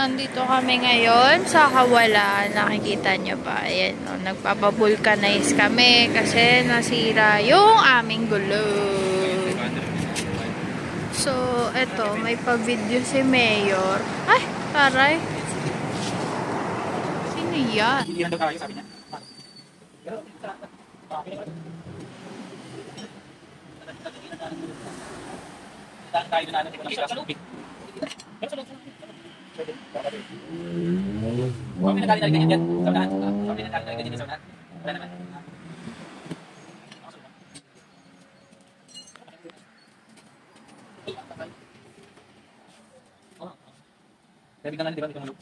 nandito kami ngayon sa Kawalan. Nakikita nyo ba? Ayan, no? Nagpapavulcanize kami kasi nasira yung aming gulong. So, eto, may pa-video si Mayor. Ay, taray. Sino yan? Hindi lang daw tayo, sabi niya. Daan tayo na natin ko lang sa lubig. Kami na dali-dali ganyan dyan sa unahan. Kami na dali-dali ganyan dyan sa unahan. Wala naman. Kaya biglang lang, di ba? Biglang lang.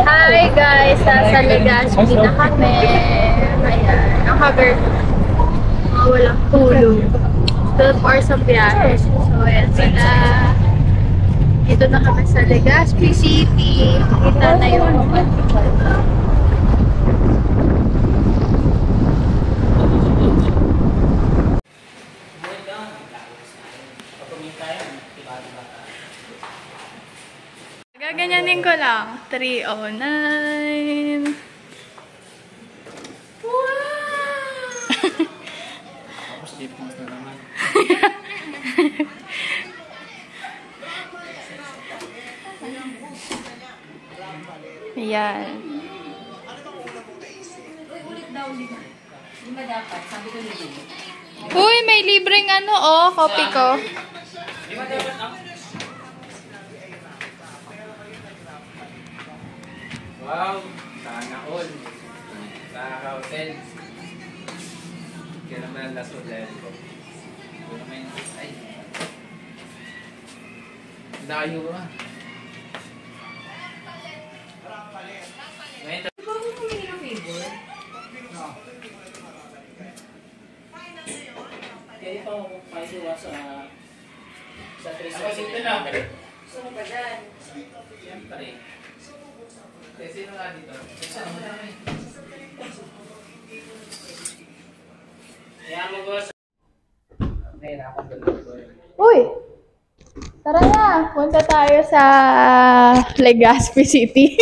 Hi guys! Nasa Legazpi na kami. Ayan. Ang hagar walang tulog. 12 hours ang biyahe. So, ayan sila. Dito na kami sa Legazpi City. Kita na yung gaganyanin ko lang. 309. Wow! Tapos dito mas na naman. Ayan. Uy, may libreng ano oh, copy ko. Wow! Sana all. Sa hotel. Kaya naman ang last hotel ko. Ito naman yung... Ay! Layo ba? Ngayon ito. Bago humingi ng favor? Kaya ito ako paisiwa sa... Sa 360 na. Gusto mo ba dyan? Siyempre. Kasi sino nga dito? Saan mo namin? Kaya mo boss. Nahirapan ka dito. Uy! Tara na! Punta tayo sa Legazpi City.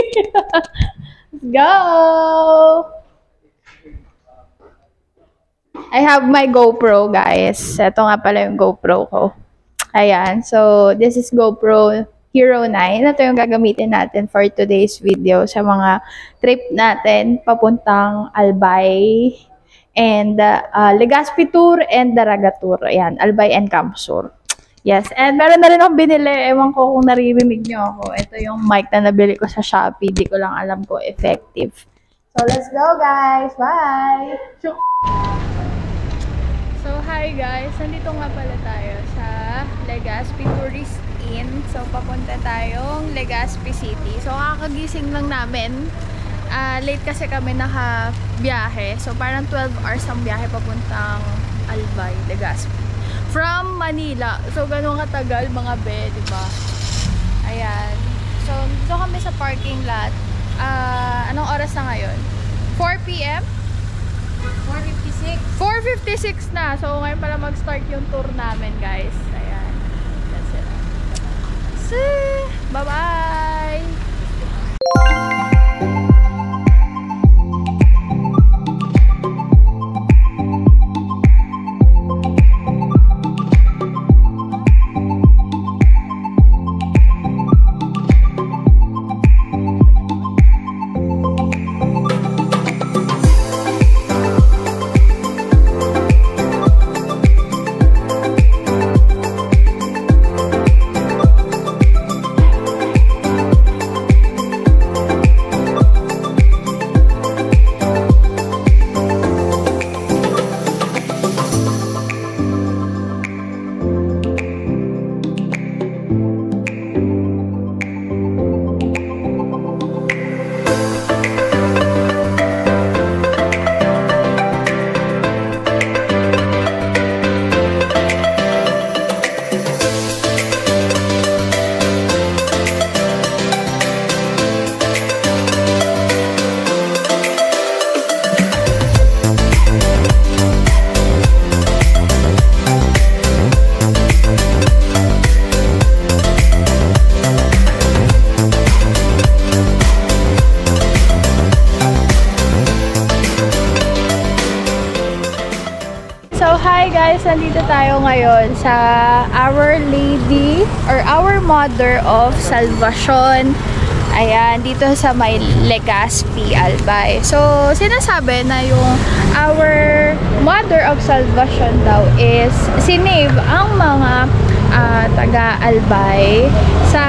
Let's go! I have my GoPro, guys. Ito nga pala yung GoPro ko. Ayan. So, this is GoPro Hero 9. Ito yung gagamitin natin for today's video sa mga trip natin papuntang Albay and Legazpi Tour and Daraga Tour. Ayan, Albay and Camsur. Yes, and meron na rin akong binili. Ewan ko kung naririnig nyo ako. Ito yung mic na nabili ko sa Shopee. Di ko lang alam kung effective. So, let's go, guys! Bye! So, hi guys! Nandito nga pala tayo sa Legazpi Tourist Inn. So, papunta tayong Legazpi City. So, kakagising lang namin. late kasi kami naka-biyahe. So, parang 12 hours ang biyahe papuntang Albay, Legazpi. From Manila. So, ganun katagal mga be, diba? Ayan. So, dito kami sa parking lot. Anong oras na ngayon? 4 p.m.? 456. 4:56 na. So, ngayon pala mag-start yung tour namin, guys. Ayan. That's it. See! Bye-bye! Hi guys! Nandito tayo ngayon sa Our Lady or Our Mother of Salvacion. Ayan, dito sa may Legazpi, Albay. So, sinasabi na yung Our Mother of Salvacion daw is sinave ang mga taga-Albay sa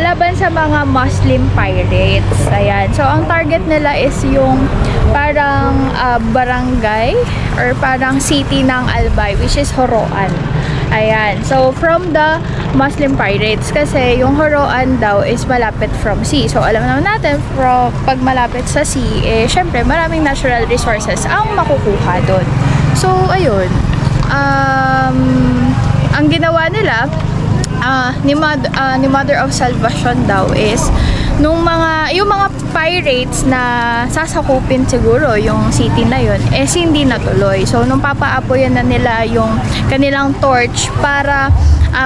laban sa mga Muslim pirates. Ayan. So, ang target nila is yung parang barangay or parang city ng Albay, which is Horoan. Ayan. So, from the Muslim pirates, kasi yung Horoan daw is malapit from sea. So, alam naman natin, pag malapit sa sea, eh, syempre, maraming natural resources ang makukuha doon. So, ayun. Ang ginawa nila, ni Mother of Salvacion daw is, yung mga pirates na sasakupin siguro yung city na yun, eh hindi natuloy. So, nung papaapoyan na nila yung kanilang torch para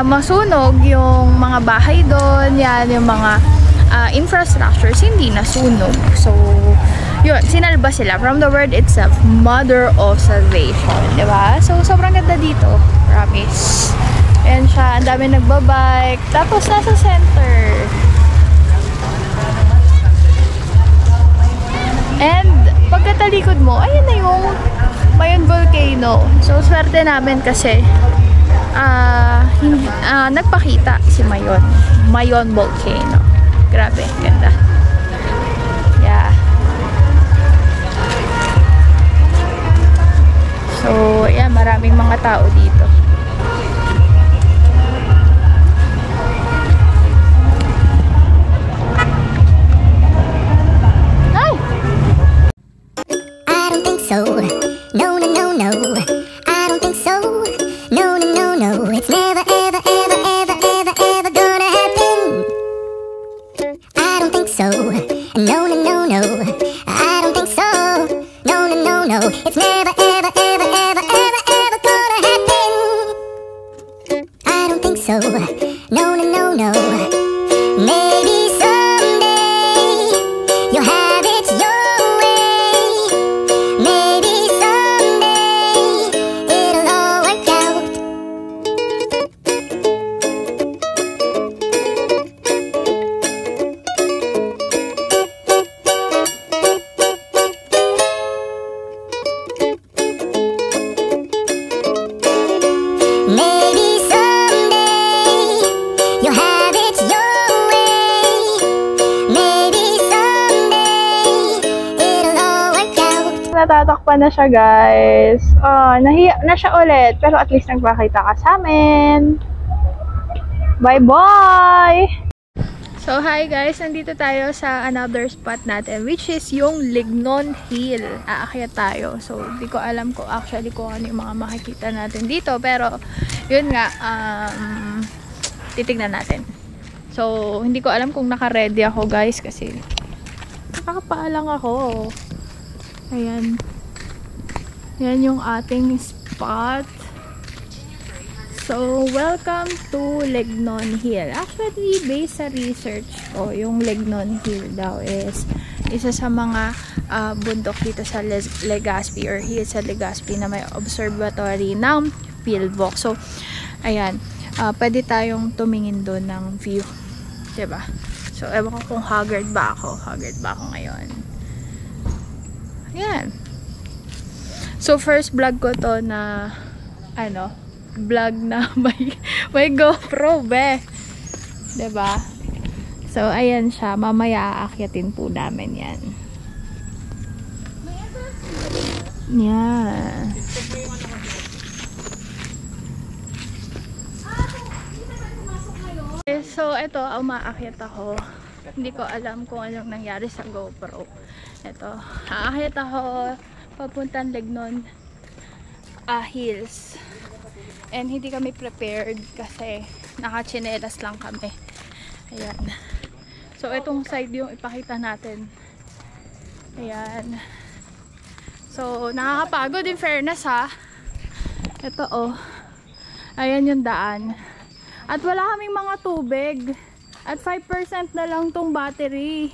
masunog yung mga bahay doon, yan, yung mga infrastructures, hindi nasunog. So, yun, sinalba sila. From the word itself, Mother of Salvation. Diba? So, sobrang ganda dito. Promise. Ayan siya, ang dami nagbabike. Tapos, nasa center. And, pagkatalikod mo, ayun na yung Mayon Volcano. So, swerte namin kasi nagpakita si Mayon Volcano. Grabe, ganda. Yeah. So, ayan, maraming mga tao dito. So, no, no, no, no, I don't think so. No, no, no, no, it's never, ever, ever, ever, ever, ever gonna happen. I don't think so. No, no, no, no, I don't think so. No, no, no, no, it's never, ever, ever, ever, ever, ever gonna happen. I don't think so. No, no, no, no. Maybe someday you'll have it your natatakpan na siya, guys. Nahiya na siya ulit. Pero at least nagpakita ka sa amin. Bye-bye! So, So, hi guys! Nandito tayo sa another spot natin, which is yung Lignon Hill. Aakyat tayo. So, hindi ko alam kung actually kung ano yung mga makikita natin dito. Pero, yun nga, titignan natin. So, hindi ko alam kung naka-ready ako guys kasi nakakapaalang ako. Ayan. Yan yung ating spot. So, welcome to Lignon Hill. Actually, based sa research ko, yung Lignon Hill daw is isa sa mga bundok dito sa Legazpi or hill sa Legazpi na may observatory ng PhilVoc. So, ayan. Pwede tayong tumingin doon ng view. Diba? So, ewan ko kung haggard ba ako. Haggard ba ako ngayon? Ayan. So, first vlog ko to na vlog na may GoPro, be. Diba? So, ayan siya. Mamaya aakyatin po namin yan. Yan. So, ito, umaakyat ako. Hindi ko alam kung anong nangyari sa GoPro. Ito, aakyat ako papuntang Lignon Hills. And hindi kami prepared kasi naka-chinelas lang kami. Ayan. So, itong side yung ipakita natin. Ayan. So, nakakapagod in fairness ha. Ito oh. Ayan yung daan. At wala kaming mga tubig. At 5% na lang tong battery.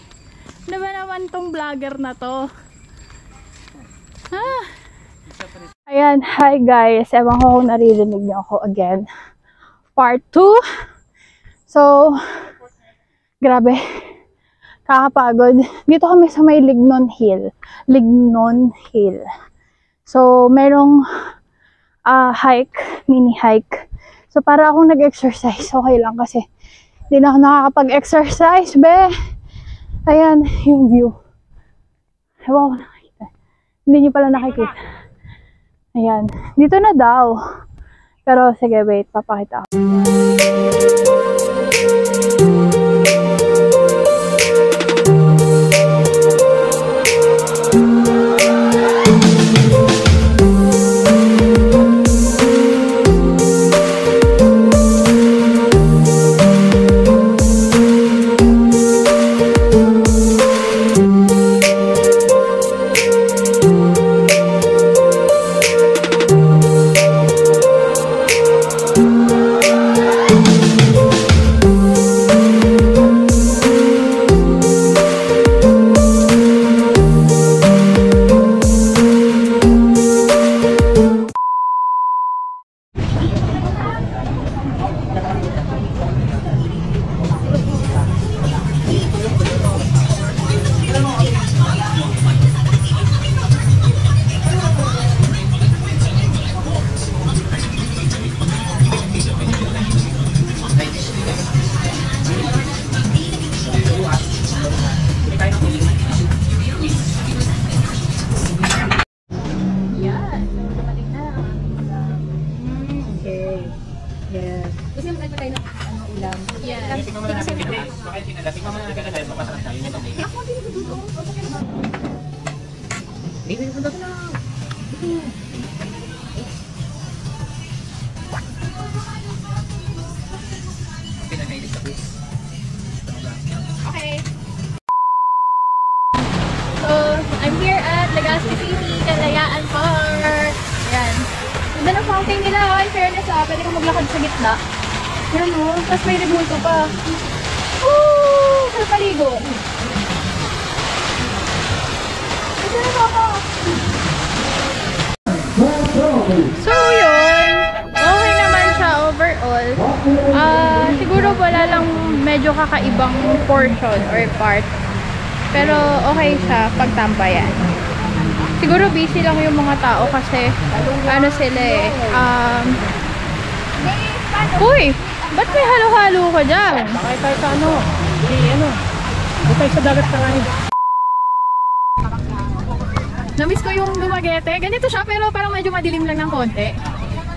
Diba naman tong vlogger na to? Ayan, hi guys. Ewan ko kung naririnig niyo ako again. Part 2. So, grabe. Kakapagod. Dito kami sa may Lignon Hill. Lignon Hill. So, merong hike, mini hike. So, para akong nag-exercise, okay lang kasi hindi na ako nakakapag-exercise, be. Ayan, yung view. Ewan ko nakikita. Hindi nyo pala nakikita. Ayan. Dito na daw. Pero, sige, wait. Papakita ko. Okay. So, I'm here at Legazpi City, Kalayaan Park. Ayan. Ganda ng fountain nila. In fairness pwede kang maglakad sa gitna. Pero no, tapos may rebulto pa. Woo! Sa paligo. Ito na ako. So, yun. Okay naman siya overall. Siguro wala lang medyo kakaibang portion or part. Pero okay siya pagtambayan. Siguro busy lang yung mga tao kasi ano sila eh. Uy! Ba't may halo-halo ka dyan? Bakit tayo sa ano? Doon tayo sa dagat na kain. Namiss ko yung Dumaguete. Ganito siya pero parang medyo madilim lang ng konti.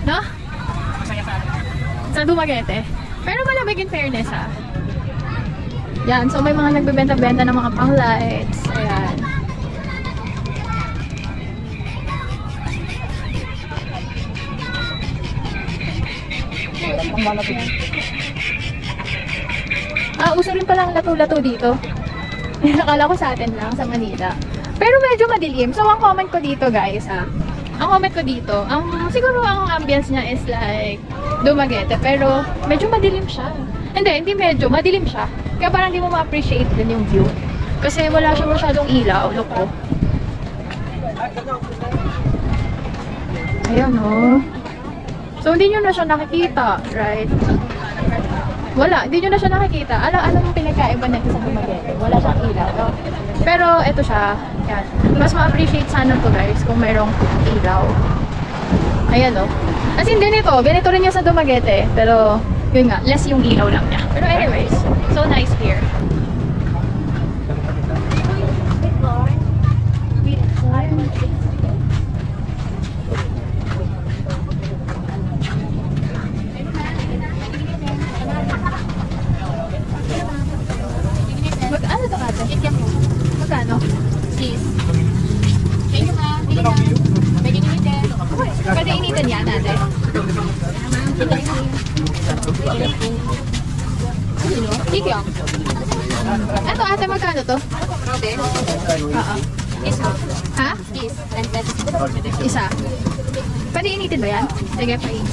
No? Sa Dumaguete. Pero malamig in fairness ha. Yan, so may mga nagbebenta-benta ng mga pang-lights. Ayan. Uso rin palang lato-lato dito. Nakala ko sa atin lang, sa Manila. Pero medyo madilim. So, ang comment ko dito, guys, ang comment ko dito, siguro ang ambience niya is like Dumaguete, pero medyo madilim siya. Hindi medyo, madilim siya. Kaya parang hindi mo ma-appreciate din yung view. Kasi wala siya masyadong ilaw, look ko. Ayan, oh. So, hindi nyo na siya nakikita, right? Wala, hindi nyo na siya nakikita. Anong pinagkaiba nito sa Dumaguete? Wala siyang ilaw. Pero, ito siya. Yan. Mas ma-appreciate sana to, guys, kung mayroong ilaw. Ayan, oh. As in, ganito rin yung sa Dumaguete. Pero, yun nga, less yung ilaw lang niya. Pero anyways, so nice here. Ano to ate? Magkano? Cheese. Thank you, ma'am. Pwede initin. Pwede initin yan, ate. Kikyo. Ito ate, magkano to? Oo. Ha? Cheese. And then, Isa. Pwede initin ba yan? Sige, pain.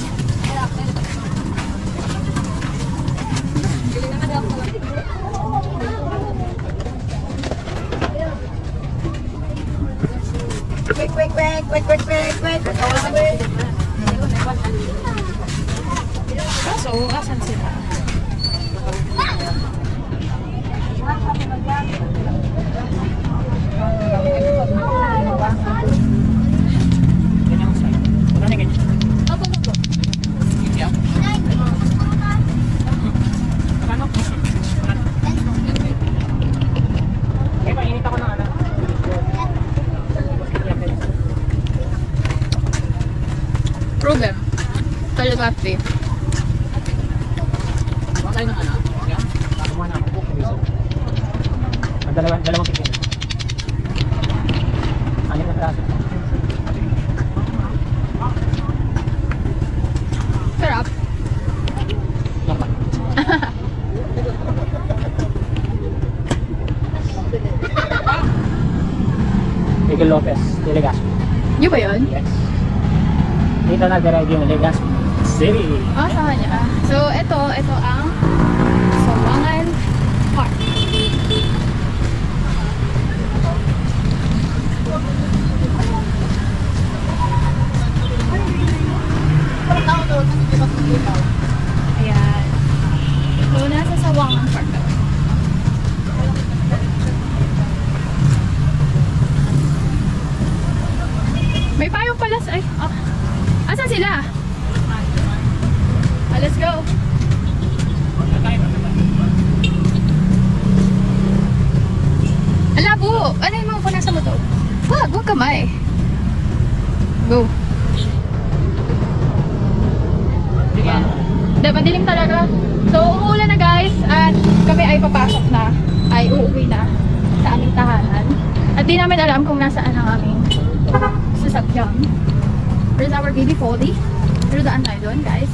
Kaso, asan sila? Problem. Talagati. Kuha tayo ng ano? Yan. Kumuha na ako. Dalawang tikin. Ano na peraso? Sarap. Normal. Miguel Lopez, de Legazpi. Yun ba yun? Yes. Dito nag-drive yung Legazpi City. Sa kanya. So, ito ang Sawangan Park. Ayan. So, nasa Sawangan Park daw. May payong pala sa... Asan sila? Let's go. Alabo! Ano yung mga punasa mo to? Huwag kamay. Go. Ayan. Madilim talaga. So, umuulan na guys at kami ay papasok na. Ay uuwi na sa aming tahanan. At di namin alam kung nasaan ang aming sasakyan. Where's our baby Foldy? Pero daan tayo doon guys.